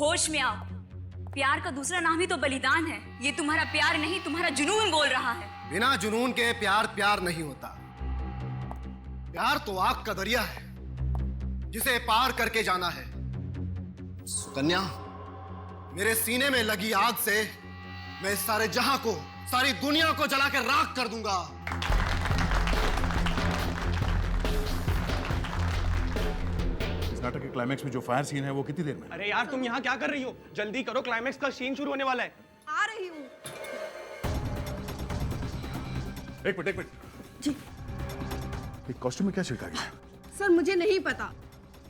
होश में आओ। प्यार का दूसरा नाम ही तो बलिदान है। ये तुम्हारा प्यार नहीं, तुम्हारा जुनून बोल रहा है। बिना जुनून के प्यार प्यार नहीं होता। प्यार तो आग का दरिया है जिसे पार करके जाना है। सुकन्या, मेरे सीने में लगी आग से मैं सारे जहां को, सारी दुनिया को जला के राख कर दूंगा। नाटक के क्लाइमैक्स में जो फायर सीन है वो कितनी देर में? अरे यार तुम यहाँ क्या कर रही हो? जल्दी करो, क्लाइमैक्स का सीन शुरू होने वाला है। आ रही हूँ। एक मिनट जी। एक कॉस्ट्यूम में क्या छिड़का गया? सर मुझे नहीं पता।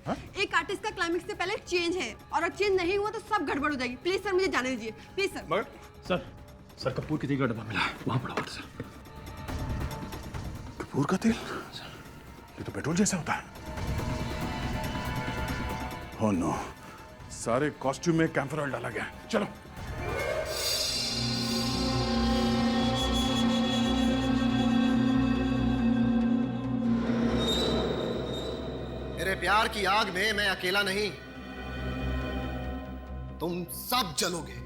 हा? एक आर्टिस्ट का क्लाइमैक्स से पहले चेंज है और अगर चेंज नहीं हुआ तो सब गड़बड़ हो जाएगी। प्लीज सर मुझे जाने दीजिए, प्लीज सर। मगर सर कपूर की तेल का डब्बा मिला, वहां पड़ा हुआ सर। कपूर का तेल? ये तो पेट्रोल जैसा होता है। ओह नो, सारे कॉस्ट्यूम में कैम्फर ऑयल डाला गया। चलो। मेरे प्यार की आग में मैं अकेला नहीं, तुम सब जलोगे।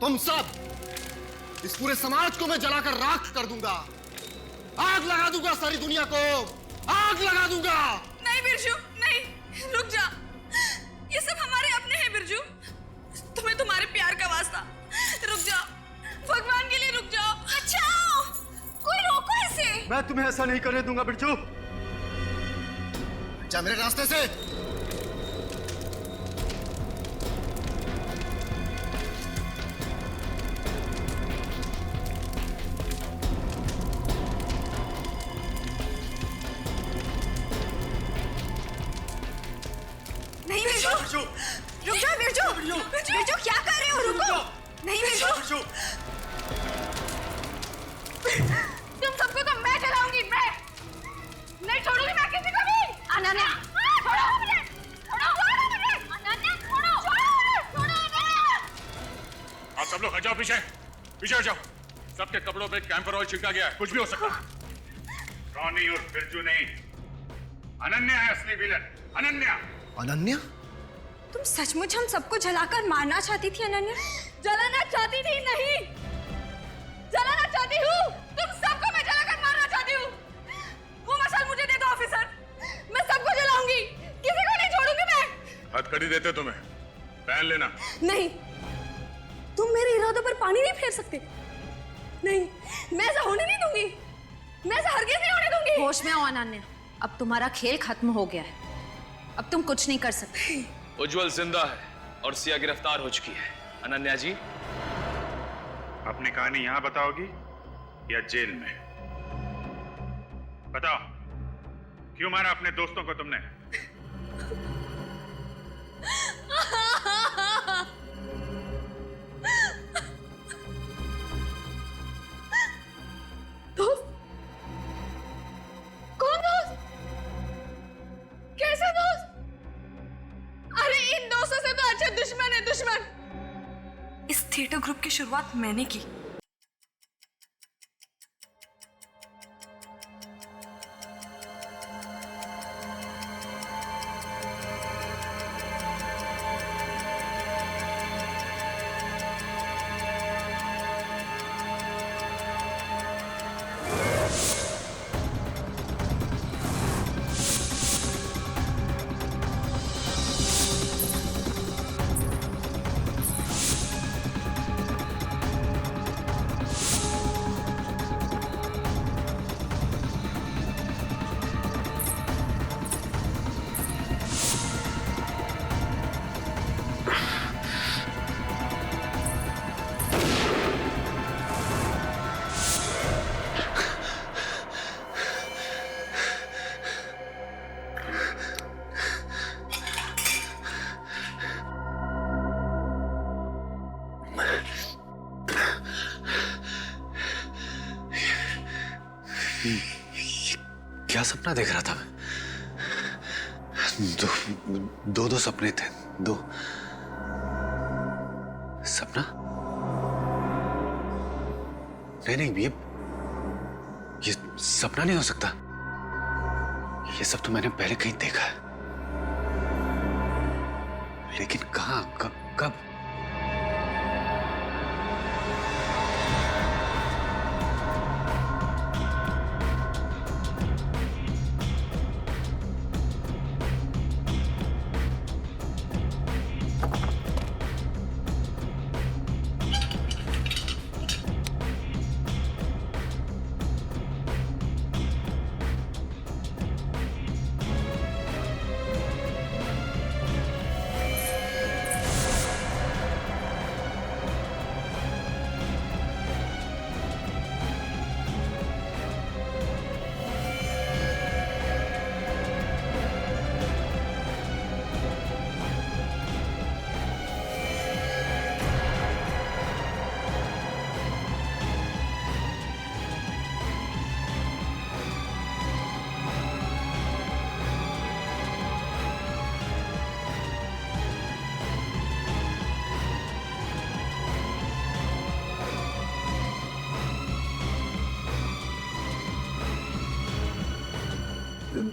तुम सब। इस पूरे समाज को मैं जलाकर राख कर दूंगा। आग लगा दूंगा सारी दुनिया को। आग लगा दूंगा। नहीं बिरजू, नहीं, रुक जा। ये सब हमारे अपने हैं बिरजू। तुम्हें तुम्हारे प्यार का वास्ता। रुक जाओ, भगवान के लिए रुक जाओ। बचाओ, कोई रोको इसे। मैं तुम्हें ऐसा नहीं करने दूंगा बिरजू। जा मेरे रास्ते से। नहीं बिरजू, रुक जाओ बिरजू। बिरजू क्या कर रहे हो? रुको। नहीं बिरजू, तुम सबको तो मैं जलाऊंगी। मैं नहीं छोड़ूंगी मैं किसी को भी। अनन्या छोड़ो मुझे, छोड़ो मुझे। अनन्या छोड़ो, छोड़ो मुझे। आप सब लोग हट जाओ, पीछे पीछे हट जाओ। सबके कपड़ों पे कैम्फर ऑयल छिड़का गया है, कुछ भी हो सकता है। रॉनी और बिरजू नहीं, अनन्या है असली विलन। अनन्या। अनन्या? तुम सचमुच हम सबको जलाकर मारना चाहती थी अनन्या? जलाना चाहती थी? नहीं, जलाना चाहती हूँ। तुम सबको मैं जलाकर मारना चाहती हूँ। वो मशाल मुझे दे दो ऑफिसर, मैं सबको जलाऊंगी, किसी को नहीं छोड़ूंगी मैं। हथकड़ी देते तुम्हें, पहन लेना। नहीं, तुम मेरे इरादों पर पानी नहीं फेर सकते। नहीं, मैं ऐसा होने नहीं दूंगी। मैं ऐसा हरगिज़ नहीं होने दूंगी। होश में आओ अनन्या, अब तुम्हारा खेल खत्म हो गया है। अब तुम कुछ नहीं कर सकते। उज्जवल जिंदा है और सिया गिरफ्तार हो चुकी है। अनन्या जी, अपनी कहानी यहां बताओगी या जेल में? बताओ, क्यों मारा अपने दोस्तों को तुमने? दोस्त? कौन दोस्त? कैसे दोस्त? अरे इन दोस्तों से तो अच्छा दुश्मन है, दुश्मन। इस थिएटर ग्रुप की शुरुआत मैंने की। क्या सपना देख रहा था मैं? दो सपने थे। दो सपना? नहीं, ये सपना नहीं हो सकता। ये सब तो मैंने पहले कहीं देखा है, लेकिन कहाँ, कब?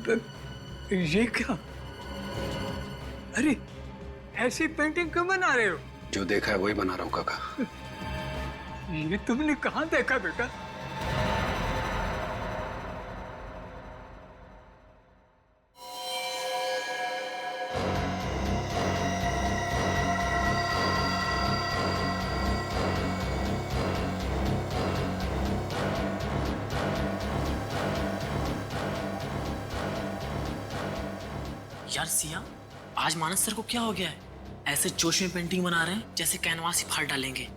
ये क्या? अरे ऐसी पेंटिंग क्यों बना रहे हो? जो देखा है वही बना रहा हूँ काका। ये तुमने कहाँ देखा बेटा? यार सिया, आज मानस सर को क्या हो गया है? ऐसे जोश में पेंटिंग बना रहे हैं जैसे कैनवास ही फाड़ डालेंगे।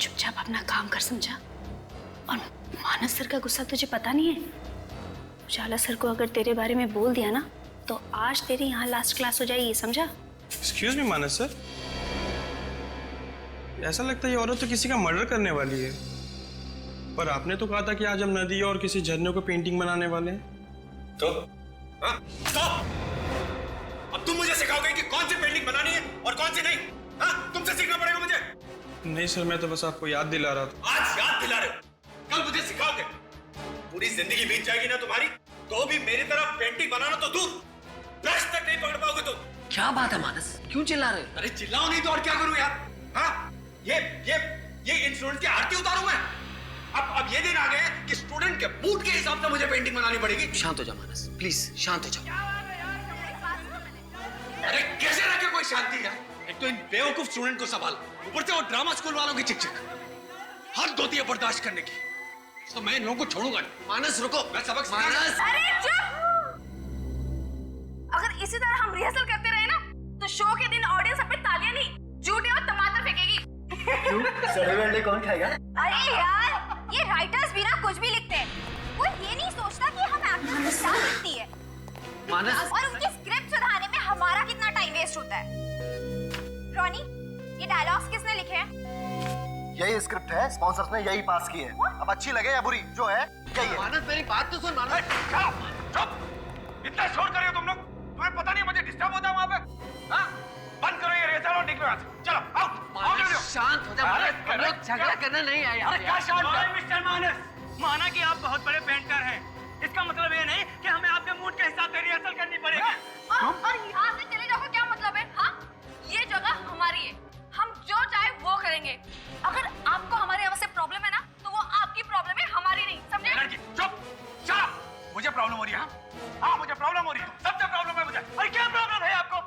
चुपचाप अपना काम कर समझा। और मानस सर का गुस्सा तुझे पता नहीं है? उजाला सर को अगर तेरे बारे में बोल दिया ना तो आज तेरी यहाँ लास्ट क्लास हो जाएगी, समझा? एक्सक्यूज मी मानस सर, ऐसा लगता है ये औरत तो किसी का मर्डर करने वाली है। पर आपने तो कहा था कि आज हम नदी और किसी झरने को पेंटिंग बनाने वाले हैं। तो अब तुम मुझे सिखाओगे कि कौन सी पेंटिंग बनानी है और कौन सी नहीं? हाँ, तुमसे सीखना पड़ेगा मुझे। नहीं सर, मैं तो बस आपको याद दिला रहा था। आज याद दिला रहे हो, कल मुझे सिखाओगे। पूरी जिंदगी बीत जाएगी ना तुम्हारी, तो भी मेरी तरफ पेंटिंग बनाना तो दूर, ब्रश तक नहीं पकड़ पाओगे तुम। क्या बात है मानस, क्यों चिल्ला रहे हो? अरे चिल्लाओ नहीं तो और क्या करूं यार? हाँ, ये इंस्ट्रूमेंट की आरती उतारूं मैं? अब ये दिन आ गए कि स्टूडेंट के मूड के हिसाब से मुझे पेंटिंग बनानी पड़ेगी। शांत हो जा मानस, प्लीज शांत हो जाओ। अरे कैसे रखे कोई शांति है? एक तो इन बेवकूफ स्टूडेंट को संभाल, ऊपर से वो ड्रामा स्कूल वालों की चिक-चिक। हद होती है बर्दाश्त करने की, तो मैं इन लोगों को छोड़ूंगा नहीं। मानस रुको, मैं सबक सिखाऊंगा। अरे चुप! अगर इसी तरह हम रिहर्सल करते रहे ना तो शो के दिन ऑडियंस अपने तालियां नहीं, जूते और टमाटर फेंकेगी। सर्वे कौन खाएगा? अरे यार, ये राइटर्स भी ना कुछ भी लिखते हैं, वो ये नहीं सोचता कि हम एक्टर्स को क्या लिखती है मानस, और उनकी स्क्रिप्ट सुधारने में हमारा कितना टाइम वेस्ट होता है। रॉनी, ये डायलॉग्स किसने लिखे हैं? यही स्क्रिप्ट है, स्पॉन्सर्स ने यही पास की है। अब अच्छी लगे या बुरी, जो है यही है। मानस मेरी बात तो सुन। मानस चुप! इतना शोर कर रहे हो तुम लोग, तुम्हें पता नहीं मुझे डिस्टर्ब होता है वहां पे? हाँ? बंद करो ये रिहर्सल और निकलो यहाँ से। चलो आओ। शांत हो जा। हम लोग झगड़ा करने नहीं आए यहाँ पे। क्या शांत है मिस्टर मानस? माना कि आप बहुत बड़े पेंटर हैं, इसका मतलब ये नहीं कि हमें आपके मूड के हिसाब से रिहर्सल करनी पड़ेगी। और यहाँ से चले जाओ, क्या मतलब है? हाँ, ये जगह हमारी है, हम जो चाहे वो करेंगे। अगर आपको हमारे यहाँ से प्रॉब्लम है ना तो वो आपकी प्रॉब्लम है, हमारी नहीं, समझे? चुप! चलो, मुझे प्रॉब्लम हो रही है। हाँ, मुझे प्रॉब्लम हो रही है, सबसे प्रॉब्लम है मुझे। अरे क्या प्रॉब्लम है आपको?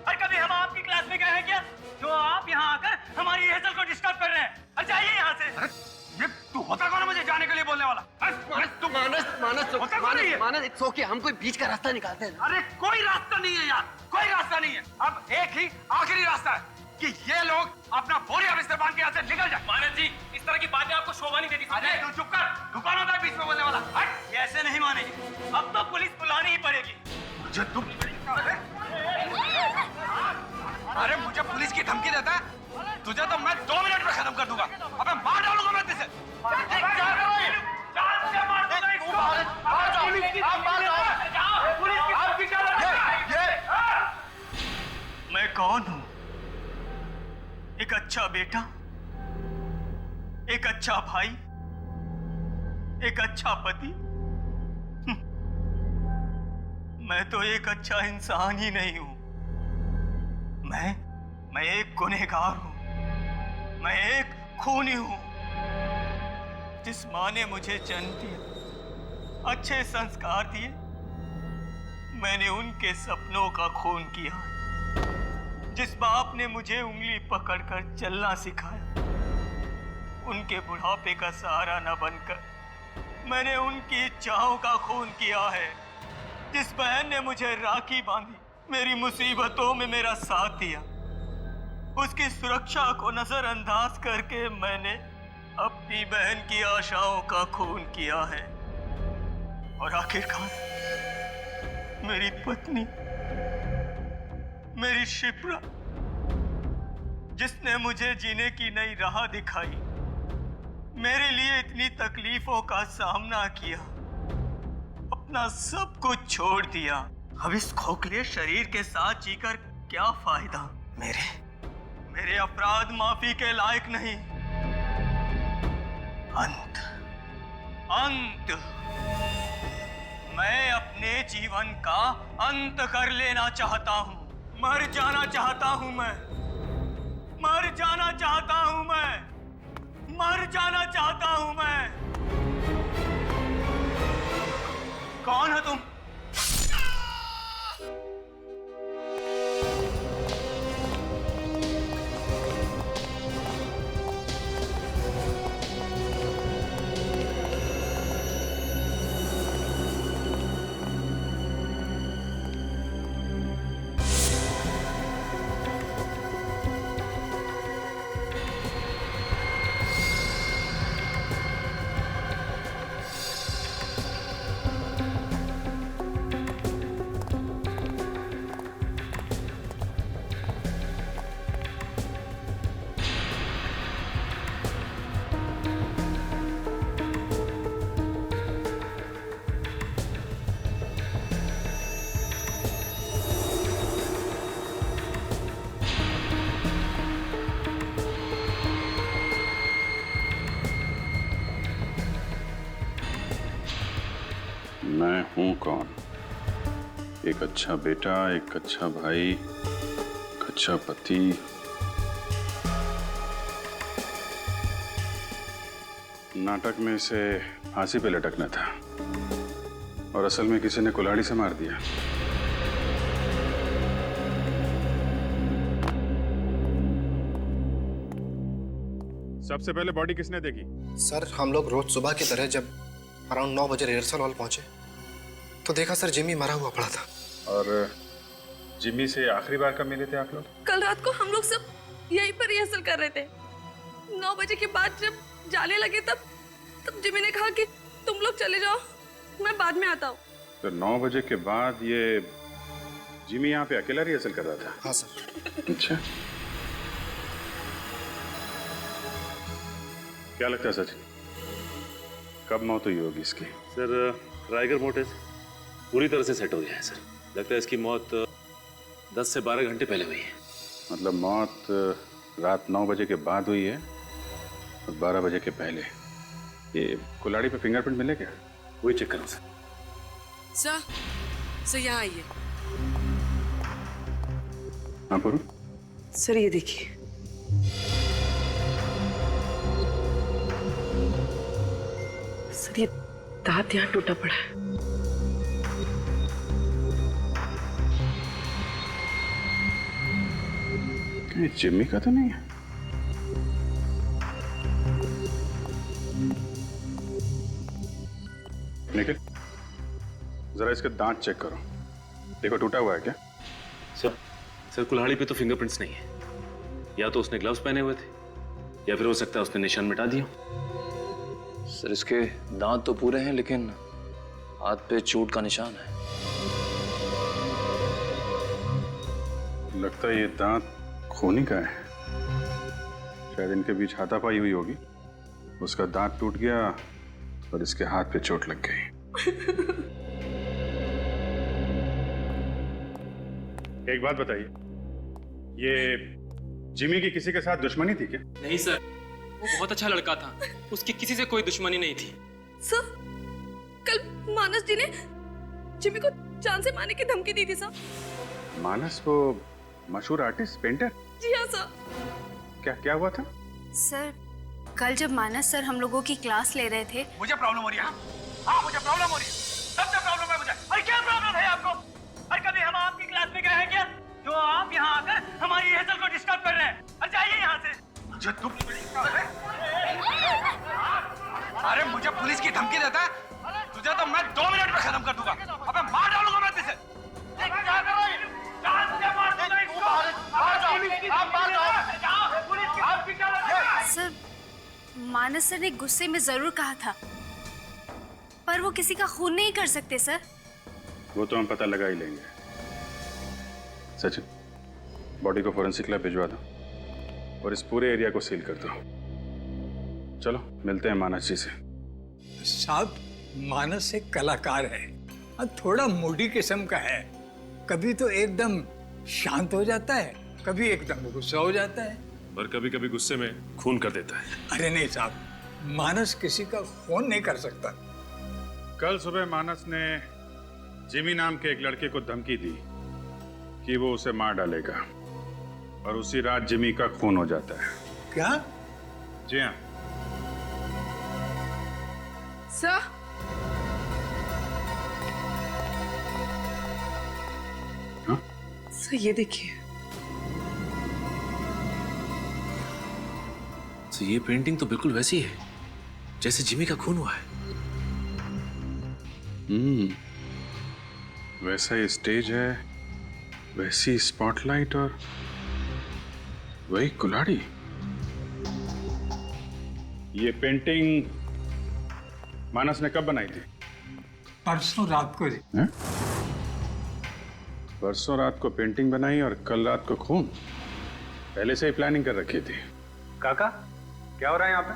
और कभी हम आपकी क्लास में गए हैं क्या जो आप यहाँ आकर हमारी रिहर्सल को डिस्टर्ब कर रहे हैं? और जाइए यहाँ से। अरे ये तू होता कौन है मुझे जाने के लिए बोलने वाला? मानस इट्स ओके, हम कोई बीच का रास्ता निकालते हैं। अरे कोई रास्ता नहीं है यार, कोई रास्ता नहीं है। अब एक ही आखिरी रास्ता है कि ये लोग अपना बोरिया बिस्तर बांध के यहाँ से निकल जाए। मानस जी, इस तरह की बातें आपको शोभा नहीं देती। अरे तू चुप कर, दुकान होता है बीच में बोलने वाला। हट! ये ऐसे नहीं मानेगी, अब तो पुलिस बुलानी ही पड़ेगी। मुझे तुम अरे मुझे पुलिस की धमकी देता है? तुझे तो मैं 2 मिनट में खत्म कर दूंगा। अबे मार डालूंगा मैं तुझे। मैं कौन हूँ? एक अच्छा बेटा, एक अच्छा भाई, एक अच्छा पति। मैं तो एक अच्छा इंसान ही नहीं हूं। मैं एक गुनहगार हूं। मैं एक खूनी हूं। जिस माँ ने मुझे जन्म दिया, अच्छे संस्कार दिए, मैंने उनके सपनों का खून किया। जिस बाप ने मुझे उंगली पकड़कर चलना सिखाया, उनके बुढ़ापे का सहारा न बनकर मैंने उनकी इच्छाओं का खून किया है। जिस बहन ने मुझे राखी बांधी, मेरी मुसीबतों में मेरा साथ दिया, उसकी सुरक्षा को नजरअंदाज करके मैंने अपनी बहन की आशाओं का खून किया है। और आखिरकार मेरी पत्नी, मेरी शिप्रा, जिसने मुझे जीने की नई राह दिखाई, मेरे लिए इतनी तकलीफों का सामना किया, अपना सब कुछ छोड़ दिया। अब इस खोखले शरीर के साथ जीकर क्या फायदा? मेरे अपराध माफी के लायक नहीं। अंत मैं अपने अपने जीवन का अंत कर लेना चाहता हूँ। मर जाना चाहता हूँ मैं। मर जाना चाहता हूँ मैं। मर जाना चाहता हूँ मैं। कौन है तुम? मैं हूं कौन? एक अच्छा बेटा, एक अच्छा भाई, एक अच्छा पति। नाटक में इसे फांसी पे लटकना था और असल में किसी ने कुल्हाड़ी से मार दिया। सबसे पहले बॉडी किसने देखी? सर, हम लोग रोज सुबह की तरह जब अराउंड 9 बजे रिहर्सल हॉल पहुंचे तो देखा सर जिमी मरा हुआ पड़ा था। और जिमी से आखिरी बार कब मिले थे आप लोग? कल रात को हम लोग सब यहीं पर रिहर्सल कर रहे थे। 9 बजे के बाद जब जाने लगे तब जिमी ने कहा कि तुम लोग चले जाओ, मैं बाद में आता हूँ। तो 9 बजे के बाद ये जिमी यहाँ पे अकेला रिहर्सल कर रहा था? हाँ सर। अच्छा, क्या लगता है सचिन, कब मौत हुई होगी इसकी? सर, राइगर मोर्टिस पूरी तरह से सेट हो गया है सर। लगता है इसकी मौत 10 से 12 घंटे पहले हुई है। मतलब मौत रात 9 बजे के बाद हुई है और 12 बजे के पहले। ये कुल्हाड़ी पे फिंगरप्रिंट मिले क्या? वही चेक करो सर। सर यहाँ आइए। हाँ पूरू? सर ये देखिए। सर ये दांत यहाँ टूटा पड़ा है। ये जिम्मी का तो नहीं है? निखिल, जरा इसके दांत चेक करो, देखो टूटा हुआ है क्या? सर कुल्हाड़ी पे तो फिंगरप्रिंट्स नहीं है। या तो उसने ग्लव्स पहने हुए थे या फिर हो सकता है उसने निशान मिटा दिया। सर इसके दांत तो पूरे हैं लेकिन हाथ पे चोट का निशान है। लगता है ये दांत खूनी का है। शायद इनके बीच हाथापाई हुई होगी, उसका दांत टूट गया और इसके हाथ पे चोट लग गई। एक बात बताइए, ये जिमी की किसी के साथ दुश्मनी थी क्या? नहीं सर, वो बहुत अच्छा लड़का था, उसकी किसी से कोई दुश्मनी नहीं थी। सर, कल मानस जी ने जिमी को जान से मारने की धमकी दी थी सर। मानस वो मशहूर आर्टिस्ट, पेंटर? जी हाँ सर। क्या हुआ था? सर, कल जब मानस सर हम लोगों की क्लास ले रहे थे। मुझे प्रॉब्लम हो रही है। हाँ मुझे प्रॉब्लम हो रही है, सबसे प्रॉब्लम है मुझे। अरे क्या प्रॉब्लम है आपको? अरे कभी हम आपकी क्लास में गए हैं क्या जो आप यहाँ आकर हमारी रिहर्सल को डिस्टर्ब कर रहे हैं? अरे जाइए यहाँ से। मुझे तुम अरे मुझे पुलिस की धमकी देता है? तुझे तो मैं 2 मिनट में खत्म कर दूंगा। अबे मार डालूंगा मैं तुझे। सर, मानस सर ने गुस्से में जरूर कहा था, पर वो किसी का खून नहीं कर सकते सर। वो तो हम पता लगा ही लेंगे। सचिन, बॉडी को फोरेंसिक लैब भिजवा दो और इस पूरे एरिया को सील कर दो। चलो मिलते हैं मानस जी से। साहब, मानस एक कलाकार है और थोड़ा मूडी किस्म का है। कभी तो एकदम शांत हो जाता है, कभी एकदम गुस्सा हो जाता है, और कभी कभी गुस्से में खून कर देता है। अरे नहीं साहब, मानस किसी का खून नहीं कर सकता। कल सुबह मानस ने जिमी नाम के एक लड़के को धमकी दी कि वो उसे मार डालेगा और उसी रात जिमी का खून हो जाता है। क्या? जी हाँ। सर, सर ये देखिए। तो ये पेंटिंग तो बिल्कुल वैसी है जैसे जिमी का खून हुआ है। वैसा ही स्टेज है, वैसी स्पॉटलाइट और वही कुल्हाड़ी। ये पेंटिंग मानस ने कब बनाई थी? परसों रात को। परसों रात को पेंटिंग बनाई और कल रात को खून। पहले से ही प्लानिंग कर रखी थी। काका, क्या हो रहा है यहाँ पे?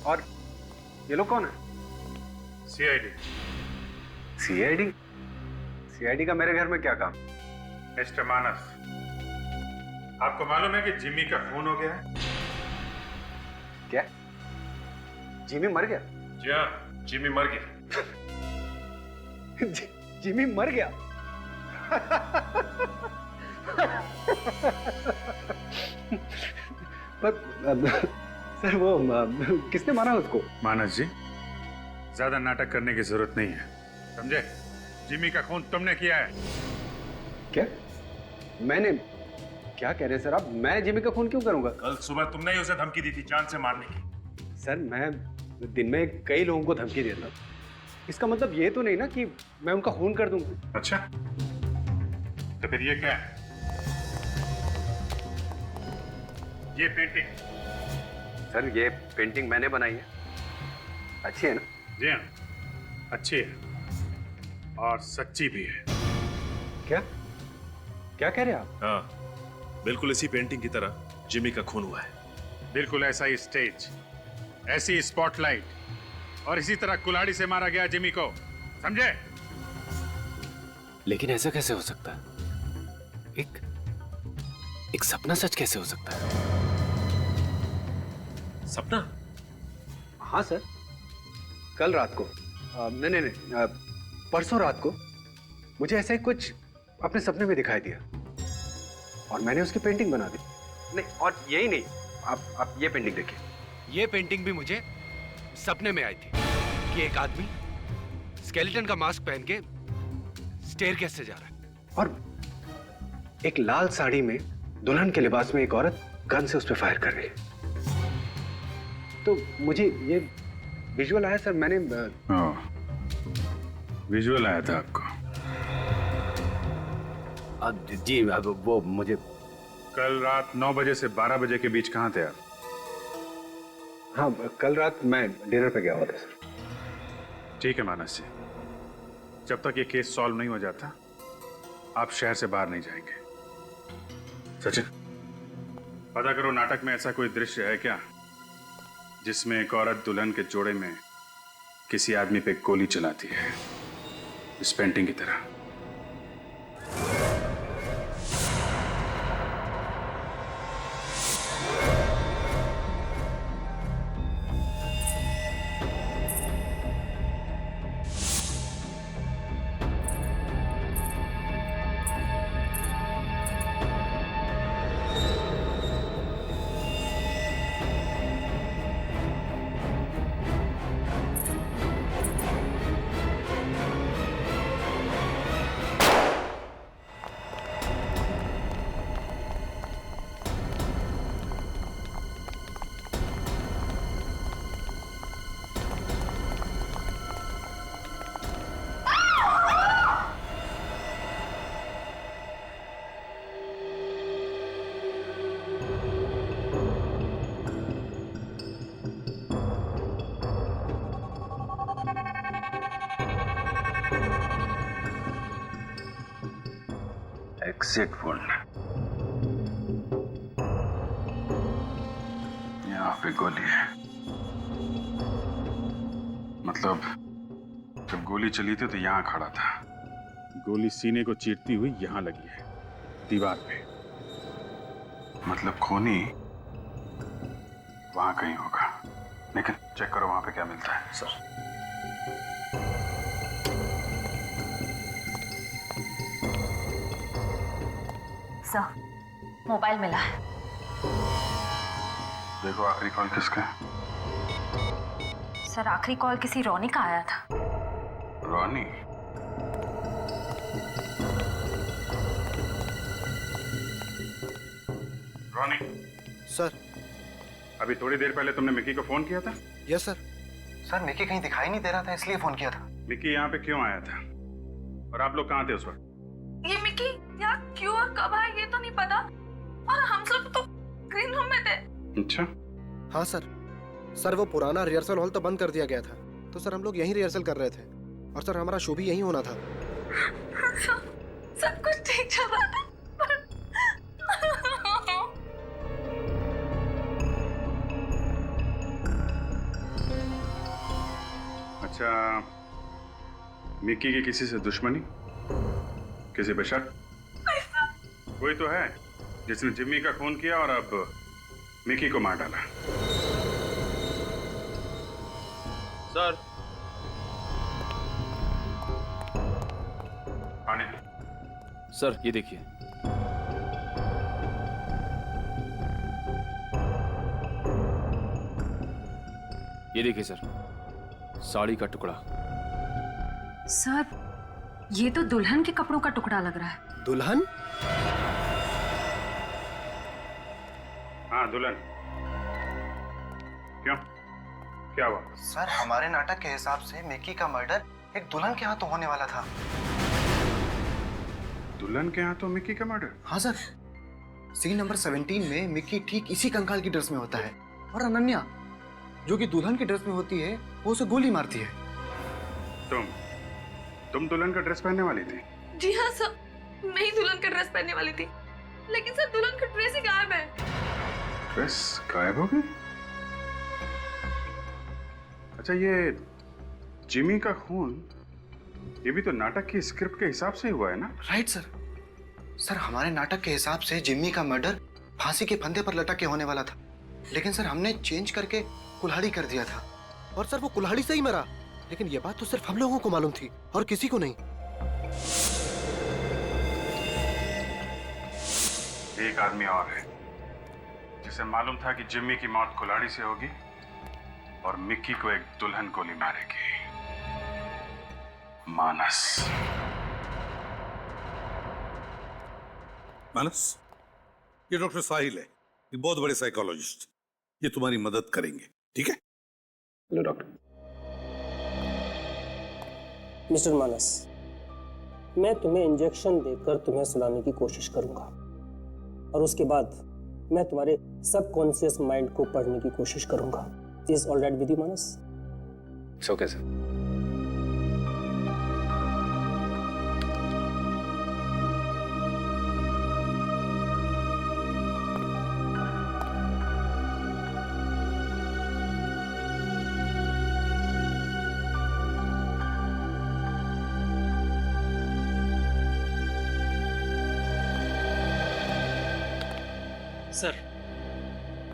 और ये लोग कौन है? सीआईडी। सीआईडी? सीआईडी का मेरे घर में क्या काम? मिस्टर मानस, आपको मालूम है कि जिमी का खून हो गया है? क्या? जिमी मर गया? जी हाँ, जिमी मर गया। जिमी मर गया? सर वो किसने मारा उसको? मानस जी, ज्यादा नाटक करने की जरूरत नहीं है, समझे? जिमी का खून तुमने किया है। क्या? मैंने? क्या कह रहे हैं सर आप? मैं जिमी का खून क्यों करूंगा? कल सुबह तुमने ही उसे धमकी दी थी जान से मारने की। सर मैं दिन में कई लोगों को धमकी देता हूं। इसका मतलब ये तो नहीं ना कि मैं उनका खून कर दूंगा। अच्छा, तो फिर ये क्या है? ये पेंटिंग? सर ये पेंटिंग मैंने बनाई है। अच्छी है ना? जी हाँ, अच्छी है और सच्ची भी है। क्या? क्या कह रहे हैं आप? हाँ, बिल्कुल इसी पेंटिंग की तरह जिमी का खून हुआ है। बिल्कुल ऐसा ही स्टेज, ऐसी स्पॉटलाइट और इसी तरह कुल्हाड़ी से मारा गया जिमी को, समझे? लेकिन ऐसा कैसे हो सकता है? एक सपना सच कैसे हो सकता है? सपना? हाँ सर, कल रात को नहीं, परसों रात को मुझे ऐसा ही कुछ अपने सपने में दिखाई दिया और मैंने उसकी पेंटिंग बना दी। नहीं, और यही नहीं, आप ये पेंटिंग देखिए। ये पेंटिंग भी मुझे सपने में आई थी कि एक आदमी स्केलेटन का मास्क पहन के स्टेयरकेस से जा रहा है और एक लाल साड़ी में दुल्हन के लिबास में एक औरत गन से उस पर फायर कर रही है। तो मुझे ये विजुअल आया सर। मैंने विजुअल आया था आपको? जी, अब वो मुझे कल रात 9 बजे से 12 बजे के बीच कहाँ थे आप? हाँ, कल रात मैं डिनर पे गया हुआ था सर। ठीक है मानस जी, जब तक ये केस सॉल्व नहीं हो जाता आप शहर से बाहर नहीं जाएंगे। सचिन, पता करो नाटक में ऐसा कोई दृश्य है क्या जिसमें एक औरत दुल्हन के जोड़े में किसी आदमी पे गोली चलाती है, इस पेंटिंग की तरह। एग्जिट वुंड, यहाँ पे गोली है। मतलब जब गोली चली थी तो यहाँ खड़ा था, गोली सीने को चीरती हुई यहाँ लगी है दीवार पे। मतलब खूनी वहां कहीं होगा, लेकिन चेक करो वहां पे क्या मिलता है। सर सर, मोबाइल मिला है। देखो आखिरी कॉल किसका है? सर आखिरी कॉल किसी रोनी का आया था। रोनी? रोनी सर, अभी थोड़ी देर पहले तुमने मिकी को फोन किया था? Yes sir. सर मिकी कहीं दिखाई नहीं दे रहा था, इसलिए फोन किया था। मिकी यहाँ पे क्यों आया था और आप लोग कहाँ थे उस वक्त? ये मिकी यहाँ क्यों और कब आया ये तो नहीं पता, और हम सब तो ग्रीन रूम में थे। अच्छा। हाँ सर। सर वो पुराना रिहर्सल हॉल तो बंद कर दिया गया था, तो सर हम लोग यहीं रिहर्सल कर रहे थे, और सर हमारा शो भी यहीं होना था। सब कुछ ठीक चल रहा था अच्छा, मिकी की किसी से दुश्मनी, किसी पे शक? कोई तो है जिसने जिम्मी का खून किया और अब मिकी को मार डाला। सर। पानी। सर ये देखिए। ये देखिए सर, साड़ी का टुकड़ा। सर ये तो दुल्हन के कपड़ों का टुकड़ा लग रहा है। दुल्हन? हाँ दुल्हन। क्यों, क्या हुआ? सर हमारे नाटक के हिसाब से मिकी का मर्डर एक दुल्हन के हाथों होने वाला था। दुल्हन के हाथों मिकी का मर्डर? हाँ सर। सीन नंबर 17 में मिकी ठीक इसी कंकाल की ड्रेस में होता है, और अनन्या जो कि दुल्हन की ड्रेस में होती है वो उसे गोली मारती है। तुम दुल्हन का ड्रेस पहनने वाली थी? जी हाँ सर, मैं ही दुल्हन का ड्रेस पहनने वाली थी, लेकिन सर दुल्हन का ड्रेस ही गायब है। ड्रेस गायब हो गई? अच्छा, ये जिमी का खून, ये भी तो नाटक की स्क्रिप्ट के हिसाब से हुआ है ना? Right sir. सर हमारे नाटक के हिसाब से जिम्मी का मर्डर फांसी के फंदे पर लटक के होने वाला था, लेकिन सर हमने चेंज करके कुल्हाड़ी कर दिया था, और सर वो कुल्हाड़ी से ही मरा। लेकिन ये बात तो सिर्फ हम लोगों को मालूम थी और किसी को नहीं। एक आदमी और है जिसे मालूम था कि जिम्मी की मौत कुल्हाड़ी से होगी और मिक्की को एक दुल्हन गोली मारेगी। मानस। मानस, ये डॉक्टर साहिल है, ये बहुत बड़े साइकोलॉजिस्ट, ये तुम्हारी मदद करेंगे, ठीक है? Hello doctor. मिस्टर मानस, मैं तुम्हें इंजेक्शन देकर तुम्हें सुलाने की कोशिश करूंगा, और उसके बाद मैं तुम्हारे सबकॉन्शियस माइंड को पढ़ने की कोशिश करूंगा। Is all right with you Manas? It's okay sir. Sir,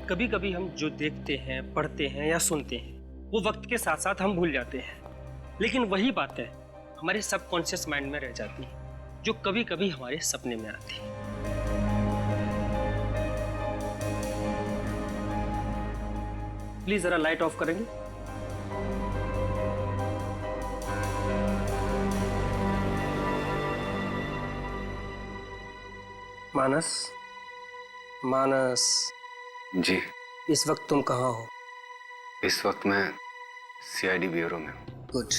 कभी कभी हम जो देखते हैं, पढ़ते हैं या सुनते हैं वो वक्त के साथ साथ हम भूल जाते हैं, लेकिन वही बातें हमारे सबकॉन्शियस माइंड में रह जाती हैं, जो कभी कभी हमारे सपने में आती हैं। प्लीज जरा लाइट ऑफ करेंगे? मानस, मानस जी। इस वक्त तुम कहाँ हो? इस वक्त मैं सीआईडी ब्यूरो में हूँ। गुड।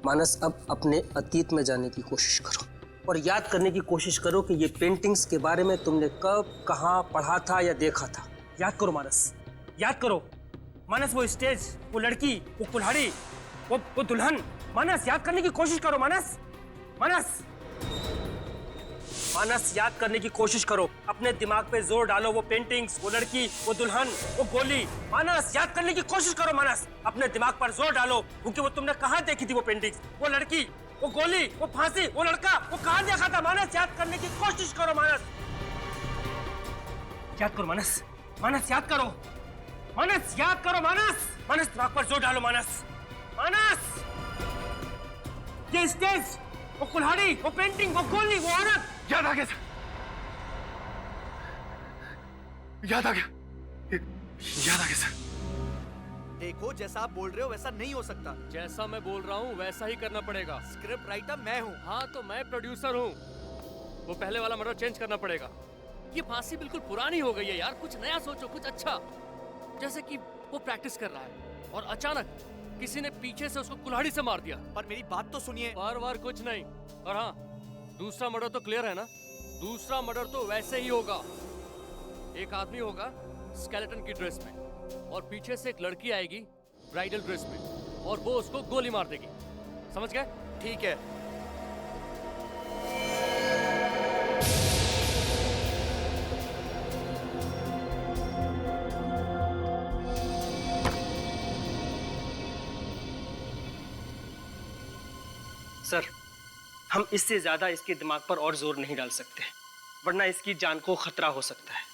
मानस, अब अपने अतीत में जाने की कोशिश करो और याद करने की कोशिश करो कि ये पेंटिंग्स के बारे में तुमने कब, कहाँ पढ़ा था या देखा था। याद करो मानस, याद करो मानस। वो स्टेज, वो लड़की, वो कुल्हाड़ी, वो दुल्हन। मानस याद करने की कोशिश करो मानस। मानस, मानस याद करने की कोशिश करो। अपने दिमाग पे जोर डालो। वो पेंटिंग्स, वो लड़की, वो दुल्हन, वो गोली। मानस याद करने की कोशिश करो मानस। अपने दिमाग पर जोर डालो, क्योंकि वो तुमने कहाँ देखी थी? वो पेंटिंग्स, वो लड़की, वो गोली, वो फांसी, वो लड़का, वो कहाँ देखा था? मानस याद करने की कोशिश करो मानस। याद करो मानस। मानस याद करो। मानस याद करो मानस। मानस दिमाग पर जोर डालो मानस। मानस, ये स्टेज, वो कुल्हाड़ी, वो पेंटिंग, वो गोली, वो औरत। याद आ गया सर, याद आ गया, याद आ गया सर। देखो, जैसा आप बोल रहे हो वैसा नहीं हो सकता। जैसा मैं बोल रहा हूँ वैसा ही करना पड़ेगा। स्क्रिप्ट राइटर मैं हूँ। हाँ तो मैं प्रोड्यूसर हूँ। वो पहले वाला मर्डर चेंज करना पड़ेगा। ये फांसी बिल्कुल पुरानी हो गई है यार, कुछ नया सोचो, कुछ अच्छा। जैसे कि वो प्रैक्टिस कर रहा है और अचानक किसी ने पीछे से उसको कुल्हाड़ी से मार दिया। पर मेरी बात तो सुनिए। बार बार कुछ नहीं। और हाँ, दूसरा मर्डर तो क्लियर है ना? दूसरा मर्डर तो वैसे ही होगा। एक आदमी होगा स्केलेटन की ड्रेस में और पीछे से एक लड़की आएगी ब्राइडल ड्रेस में और वो उसको गोली मार देगी। समझ गए? ठीक है। सर, हम इससे ज्यादा इसके दिमाग पर और जोर नहीं डाल सकते, वरना इसकी जान को खतरा हो सकता है।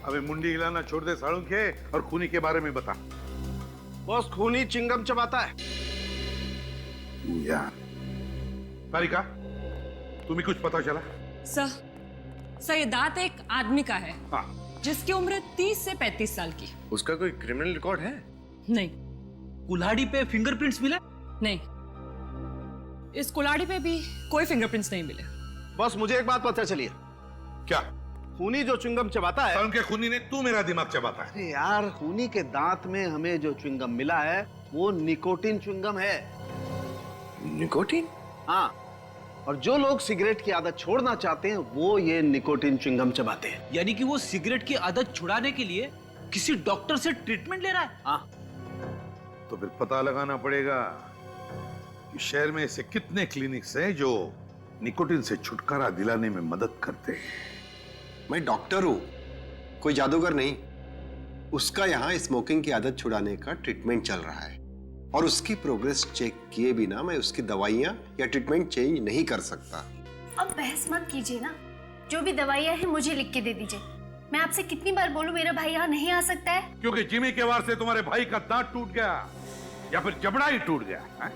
अबे मुंडी हिलाना छोड़ दे साळुंखे और खूनी के बारे में बता। बॉस, खूनी चिंगम चबाता है। यार तारिका, तुम्हें कुछ पता चला? सर, ये दांत एक आदमी का है। हाँ। जिसकी उम्र 30 से 35 साल की। उसका कोई क्रिमिनल रिकॉर्ड है? नहीं। कुल्हाड़ी पे फिंगरप्रिंट्स मिले? नहीं, इस कुल्हाड़ी पे भी कोई फिंगरप्रिंट्स नहीं मिले। बॉस, मुझे एक बात पता चली है। क्या? खूनी जो च्युइंगम चबाता है। उनके खूनी ने तू मेरा दिमाग चबाता है। अरे यार, खूनी के दांत में हमें जो च्युइंगम मिला है वो निकोटिन च्युइंगम है। निकोटिन? हाँ, और जो लोग सिगरेट की आदत छोड़ना चाहते हैं वो ये निकोटिन च्युइंगम चबाते हैं। यानी कि वो सिगरेट की आदत छुड़ाने के लिए किसी डॉक्टर से ट्रीटमेंट ले रहा है? हाँ। तो फिर पता लगाना पड़ेगा कि शहर में ऐसे कितने क्लिनिक्स हैं जो निकोटिन से छुटकारा दिलाने में मदद करते हैं। मैं डॉक्टर हूं, कोई जादूगर नहीं। उसका यहाँ स्मोकिंग की आदत छुड़ाने का ट्रीटमेंट चल रहा है और उसकी प्रोग्रेस चेक किए बिना मैं उसकी दवाइयाँ या ट्रीटमेंट चेंज नहीं कर सकता। अब बहस मत कीजिए ना, जो भी दवाइयाँ हैं मुझे लिख के दे दीजिए। मैं आपसे कितनी बार बोलूं मेरा भाई यहाँ नहीं आ सकता है? क्योंकि जिमी के वार से तुम्हारे भाई का दांत टूट गया या फिर जबड़ा ही टूट गया है?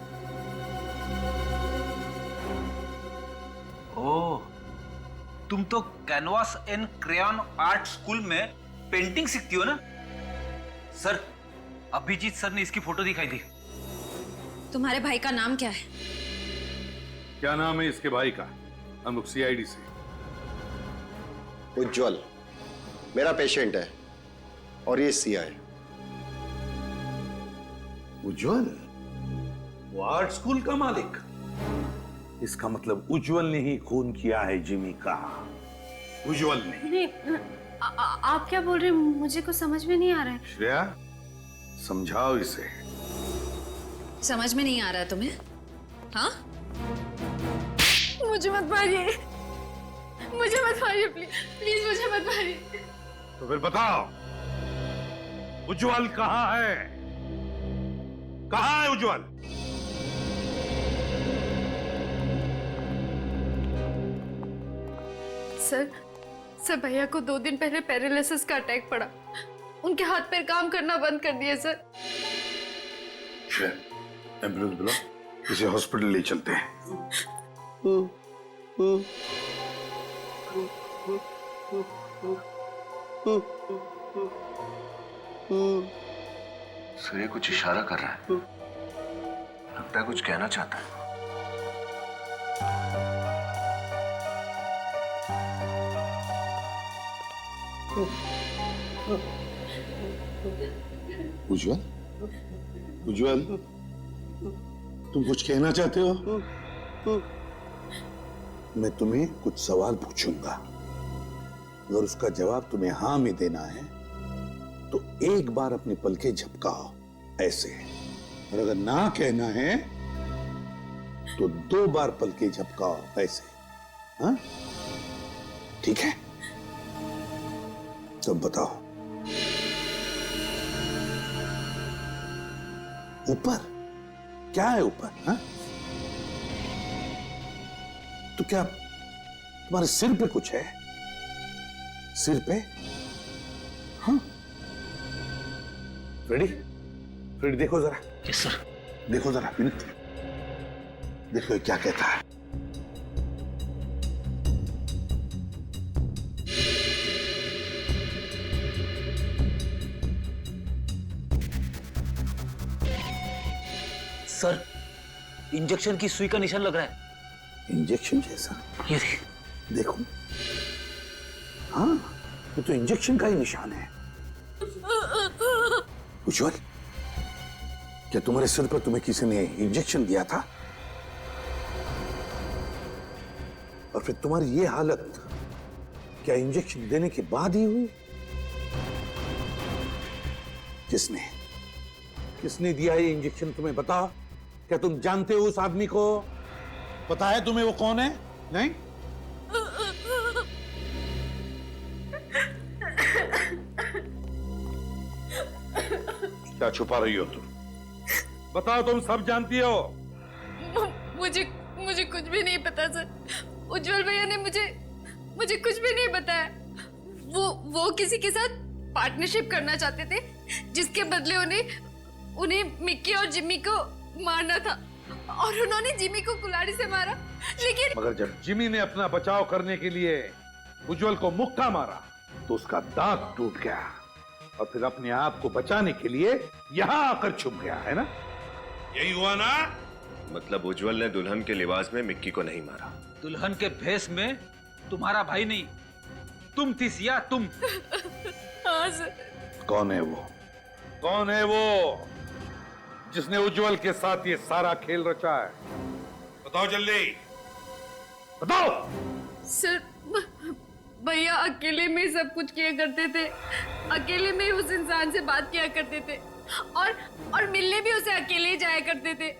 ओह, तुम तो canvas and crayon art school में पेंटिंग सीखती हो ना? सर, अभिजीत सर ने इसकी फोटो दिखाई थी। तुम्हारे भाई का नाम क्या है? क्या नाम है इसके भाई का? हम लोग सीआईडी से। उज्जवल मेरा पेशेंट है और ये सीआई। उज्जवल वो आर्ट स्कूल का मालिक? इसका मतलब उज्जवल ने ही खून किया है जिमी का। उज्जवल ने। नहीं, आप क्या बोल रहे हैं? मुझे कुछ समझ में नहीं आ रहा है। श्रेया, समझाओ इसे। समझ में नहीं आ रहा है तुम्हें? हाँ? मुझे मत मारिए, मुझे मत मारिए, प्लीज प्लीज मुझे मत मारिए। तो फिर बताओ, उज्जवल कहाँ है? कहाँ है उज्जवल? सर, भैया को 2 दिन पहले पैरालिसिस का अटैक पड़ा। उनके हाथ पैर काम करना बंद कर दिए सर। एम्बुलेंस बुलाओ, इसे हॉस्पिटल ले चलते हैं। सूर्य कुछ इशारा कर रहा है, लगता है कुछ कहना चाहता है। उज्जवल, उज्जवल, तुम कुछ कहना चाहते हो? मैं तुम्हें कुछ सवाल पूछूंगा, अगर उसका जवाब तुम्हें हाँ में देना है तो एक बार अपनी पलकें झपकाओ ऐसे, और अगर ना कहना है तो 2 बार पलकें झपकाओ ऐसे। हाँ, ठीक है? सब बताओ। ऊपर क्या है? ऊपर? हाँ, तो क्या तुम्हारे सिर पे कुछ है? सिर पे? हाँ? फ्रेडी, फ्रेडी देखो जरा। Yes sir. देखो जरा विनीत, देखो ये क्या कहता है। सर, इंजेक्शन की सुई का निशान लग रहा है। इंजेक्शन जैसा? ये देखो। हाँ, ये तो इंजेक्शन का ही निशान है। उज्जवल, क्या तुम्हारे सिर पर तुम्हें किसी ने इंजेक्शन दिया था? और फिर तुम्हारी ये हालत क्या इंजेक्शन देने के बाद ही हुई? किसने किसने दिया ये इंजेक्शन तुम्हें बताओ? क्या तुम जानते हो उस आदमी को? पता है तुम्हें वो कौन है? नहीं? क्या छुपा रही हो तुम? बताओ, तुम सब जानती हो। मुझे कुछ भी नहीं पता सर। उज्जवल भैया ने मुझे कुछ भी नहीं बताया। वो किसी के साथ पार्टनरशिप करना चाहते थे, जिसके बदले उन्हें मिक्की और जिम्मी को मारना था, और उन्होंने जिम्मी को कुल्हाड़ी से मारा। लेकिन मगर जब जिम्मी ने अपना बचाव करने के लिए उज्जवल को मुक्का मारा तो उसका दांत टूट गया, और फिर अपने आप को बचाने के लिए यहां आकर छुप गया, है ना? यही हुआ ना? मतलब उज्जवल ने दुल्हन के लिबास में मिक्की को नहीं मारा? दुल्हन के भेष में तुम्हारा भाई नहीं, तुम थी सिया, तुम। हाँ सर। कौन है वो? कौन है वो जिसने उज्जवल के साथ ये सारा खेल रचा है? बताओ जल्दी, बताओ। सर, भैया अकेले में सब कुछ किया करते थे, अकेले में उस इंसान से बात किया करते थे, और मिलने भी उसे अकेले ही जाया करते थे।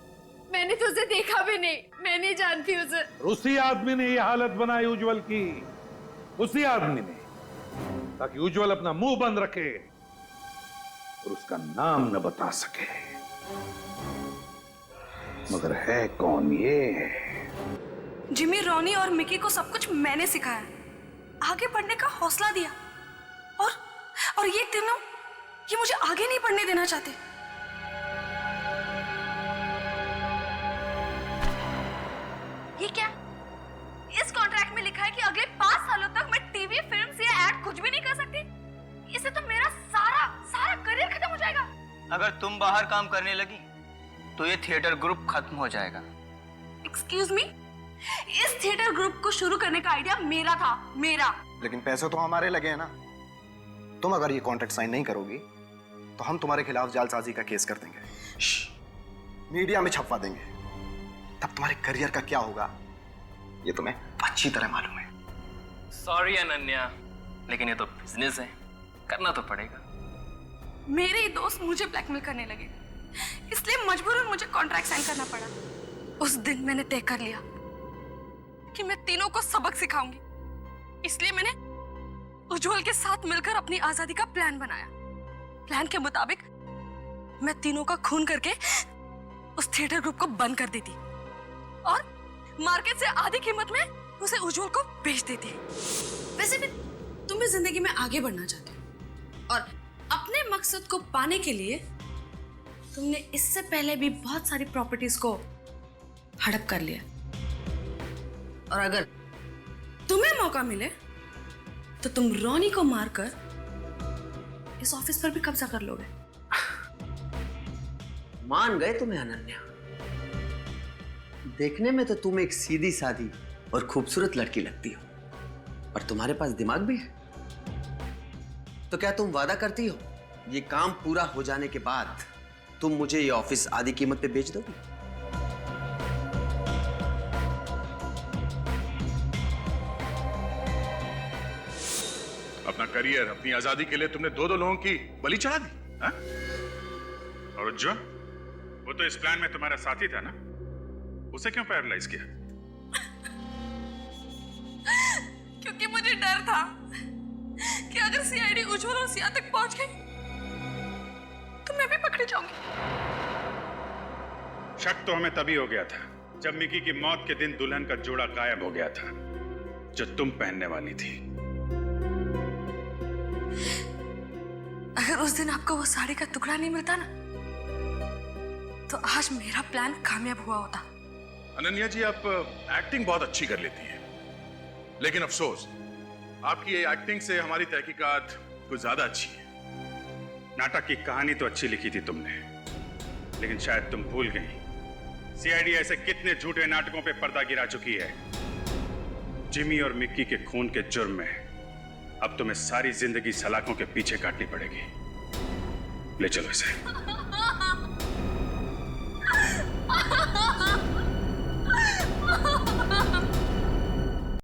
मैंने तो उसे देखा भी नहीं, मैं नहीं जानती उसे। उसी आदमी ने ये हालत बनाई उज्जवल की, उसी आदमी ने, ताकि उज्जवल अपना मुंह बंद रखे और उसका नाम न बता सके। मगर है कौन ये? जिमी, रोनी और मिकी को सब कुछ मैंने सिखाया, आगे बढ़ने का हौसला दिया, और ये तीनों ये मुझे आगे नहीं बढ़ने देना चाहते। ये क्या? इस कॉन्ट्रैक्ट में लिखा है कि अगले 5 सालों तक मैं टीवी, फिल्म या एड कुछ भी नहीं कर सकती। इससे तो मेरा सारा करियर खत्म हो जाएगा। अगर तुम बाहर काम करने लगी तो ये थिएटर ग्रुप खत्म हो जाएगा। एक्सक्यूज मी, इस थिएटर ग्रुप को शुरू करने का आइडिया मेरा था, मेरा। लेकिन पैसे तो हमारे लगे हैं ना। तुम अगर ये कॉन्ट्रैक्ट साइन नहीं करोगी तो हम तुम्हारे खिलाफ जालसाजी का केस कर देंगे, मीडिया में छपवा देंगे। तब तुम्हारे करियर का क्या होगा ये तुम्हें अच्छी तरह मालूम है। सॉरी अनन्या, लेकिन ये तो बिजनेस है, करना तो पड़ेगा। मेरे ही दोस्त मुझे ब्लैकमेल करने लगे, इसलिए मजबूरन मुझे कॉन्ट्रैक्ट साइन करना पड़ा। उस दिन मैंने तय कर लिया कि मैं तीनों को सबक सिखाऊंगी, इसलिए मैंने उज्जवल के साथ मिलकर अपनी आजादी का प्लान बनाया। प्लान के मुताबिक मैं तीनों का खून करके उस थिएटर ग्रुप को बंद कर देती और मार्केट से आधी कीमत में उसे उज्जवल को बेच देती। वैसे भी तुम भी जिंदगी में आगे बढ़ना चाहते हो, और अपने मकसद को पाने के लिए तुमने इससे पहले भी बहुत सारी प्रॉपर्टीज को हड़प कर लिया, और अगर तुम्हें मौका मिले तो तुम रोनी को मारकर इस ऑफिस पर भी कब्जा कर लोगे। मान गए तुम्हें अनन्या। देखने में तो तुम एक सीधी सादी और खूबसूरत लड़की लगती हो, और तुम्हारे पास दिमाग भी है। तो क्या तुम वादा करती हो ये काम पूरा हो जाने के बाद तुम मुझे ये ऑफिस आधी कीमत पे बेच दोगी? अपना करियर, अपनी आजादी के लिए तुमने दो लोगों की बलि चढ़ा दी, हा? और उज्जवल, वो तो इस प्लान में तुम्हारा साथी था ना, उसे क्यों पैरालाइज किया? क्योंकि मुझे डर था कि अगर सीआईडी उज्जवल और सिया तक पहुंच गई तो मैं भी पकड़ी जाऊंगी। शक तो हमें तभी हो गया था जब मिकी की मौत के दिन दुल्हन का जोड़ा गायब हो गया था जो तुम पहनने वाली थी। अगर उस दिन आपको वो साड़ी का टुकड़ा नहीं मिलता ना, तो आज मेरा प्लान कामयाब हुआ होता। अनन्या जी, आप एक्टिंग बहुत अच्छी कर लेती हैं, लेकिन अफसोस आपकी ये एक्टिंग से हमारी तहकीकात कुछ ज्यादा अच्छी है। नाटक की कहानी तो अच्छी लिखी थी तुमने, लेकिन शायद तुम भूल गई सीआईडी ऐसे कितने झूठे नाटकों पे पर्दा गिरा चुकी है। जिमी और मिक्की के खून के जुर्म में अब तुम्हें सारी जिंदगी सलाखों के पीछे काटनी पड़ेगी। ले चलो इसे।